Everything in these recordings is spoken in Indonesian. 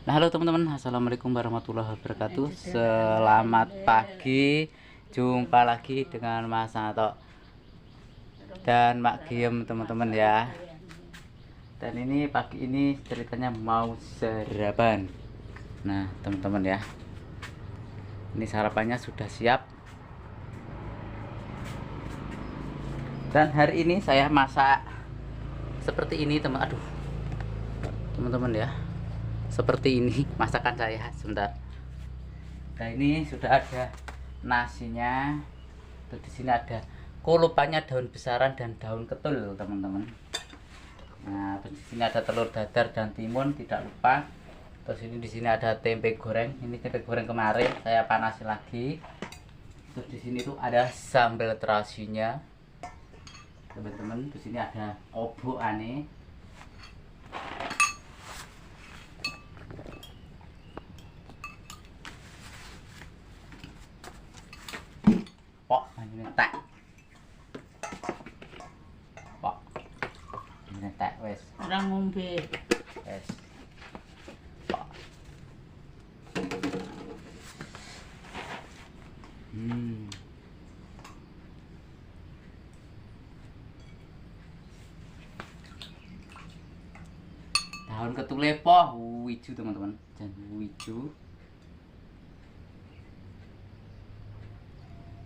Nah, halo teman-teman, assalamualaikum warahmatullahi wabarakatuh. Selamat pagi, jumpa lagi dengan Mas Nato dan Mak Giem teman-teman ya. Dan ini pagi ini ceritanya mau sarapan. Nah teman-teman ya, ini sarapannya sudah siap. Dan hari ini saya masak seperti ini teman-teman ya. Seperti ini masakan saya sebentar. Nah ini sudah ada nasinya. Terus di sini ada kulupannya, daun besaran dan daun ketul teman-teman. Nah terus di sini ada telur dadar dan timun tidak lupa. Terus ini di sini ada tempe goreng. Ini tempe goreng kemarin saya panasi lagi. Terus di sini tuh ada sambal terasinya teman-teman. Di sini ada obok aneh. Pok ini tak pok ini tak wes Orang ngombe. wes pok. Daun ketule poh wiju teman-teman, jangan wiju.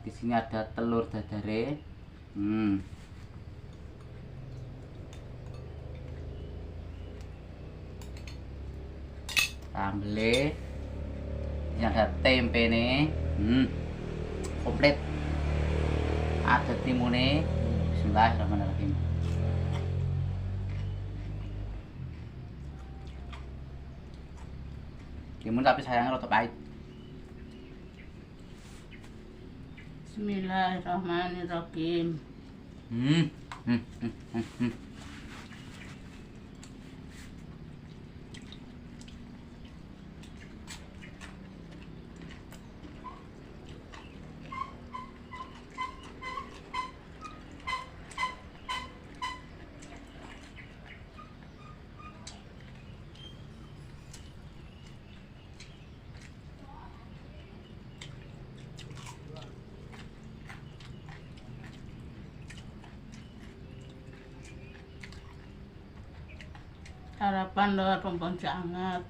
Di sini ada telur dadare. Sambele. Ini ada tempe nih. Komplit. Ada timune. Bismillahirrahmanirrahim. Timun tapi sayangnya rada pahit. Bismillahirrahmanirrahim. Hmm. Hmm. Hmm. Hmm. Hmm. Harapan lewat pompong sangat.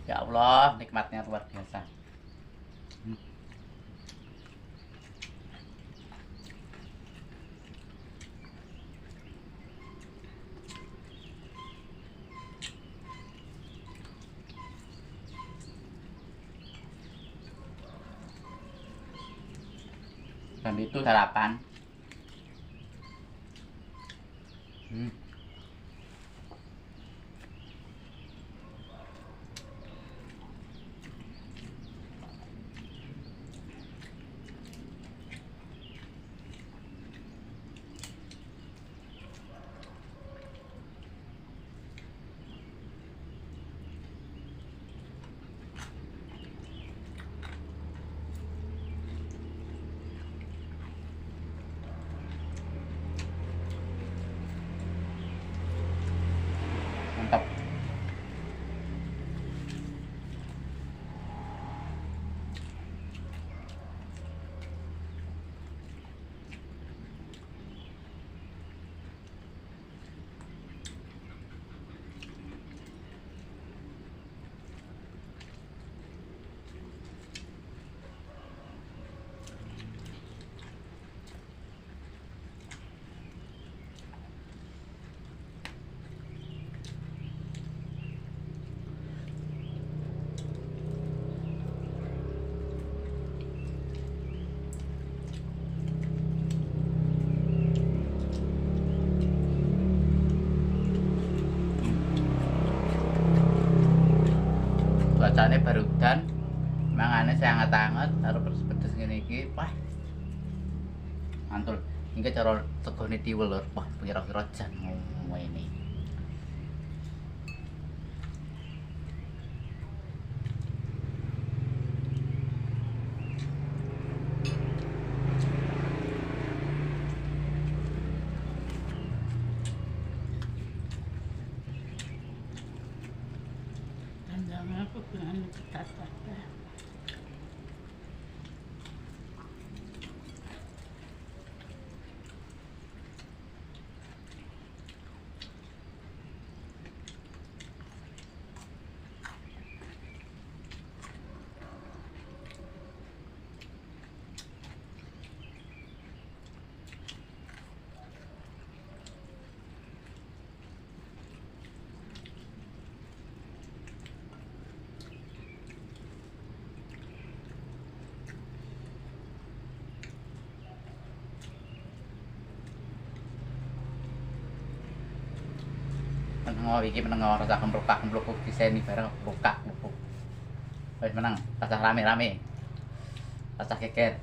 Ya Allah, nikmatnya luar biasa. Dan itu sarapan. Mantap. Cuacanya baru dan mangane saya hangat-hangat karo pedes-pedes ngene iki. Wah. mantul. Iki cara tegone tiwul lur. Wah, pira-pira jan ngene. Tandangnya aku dengan ketata. Meneng iki meneng rasa kempluk-kempluk diseni bareng bukak-bukuk. Wis meneng, rasa rame-rame. Rasa geger.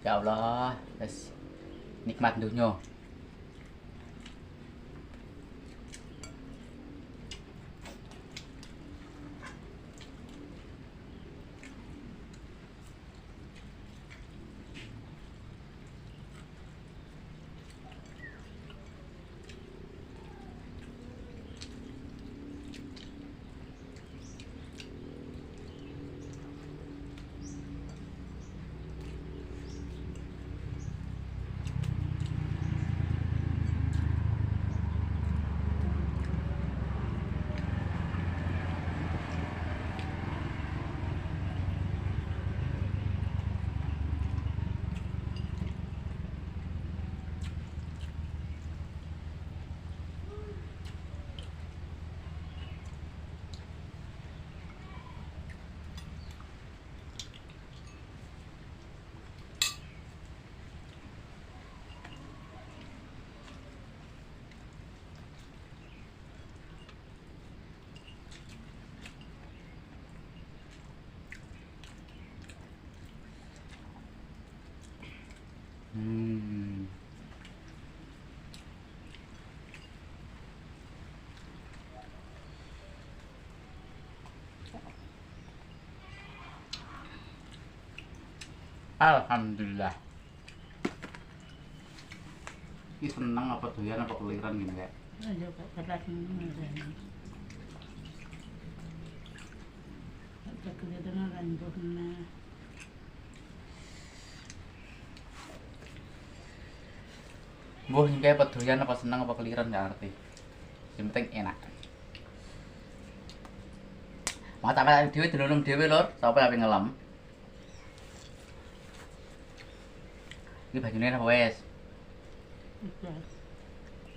Ya Allah, wis nikmat dunya. Alhamdulillah. Ini seneng apa doyan apa keliran gini kayak. Ayo kok keras ini. Ada kelihatan rambutnya. Mbuh ini kayak apa doyan apa seneng apa keliran gak ngerti. Yang penting enak. Mata mata dewe delunum dewe lor, sampai api ngelam. Ini bajunya apa wes?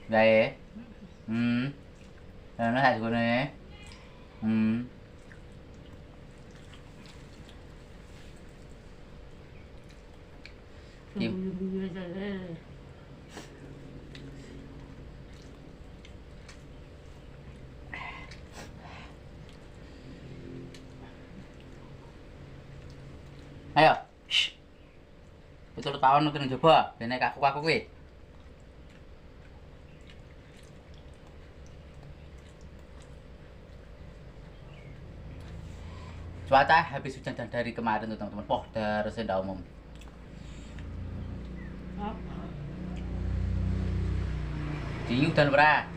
Gaye. Nó hạt của này. Ayo. Shh. Betul tahun kena coba, ben nek aku kuwi. Cuaca habis hujan dari kemarin tuh teman-teman. Poh, darah rendah umum. Dingin dan berat.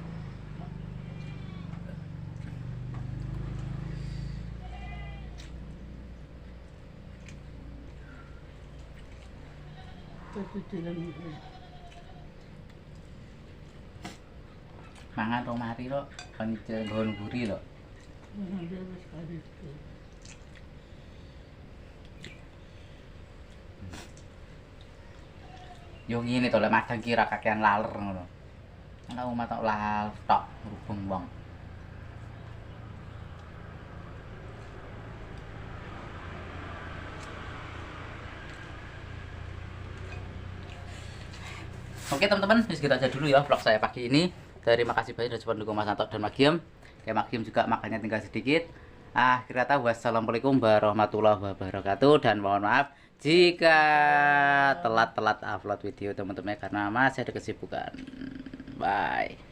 Mangan rong mari lo, kan nggon guri lo. Dia sekali itu. Yo ngene to lek madang kira kakean laler ngono. Ana omah tok laler tok rubung wong. Oke teman-teman, segitu aja dulu ya vlog saya pagi ini. Terima kasih banyak sudah support dukung Mas Anto dan Magiem. Ya Magiem juga makannya tinggal sedikit. Akhir kata wassalamualaikum warahmatullahi wabarakatuh dan mohon maaf jika telat-telat upload video teman-teman karena masih ada kesibukan. Bye.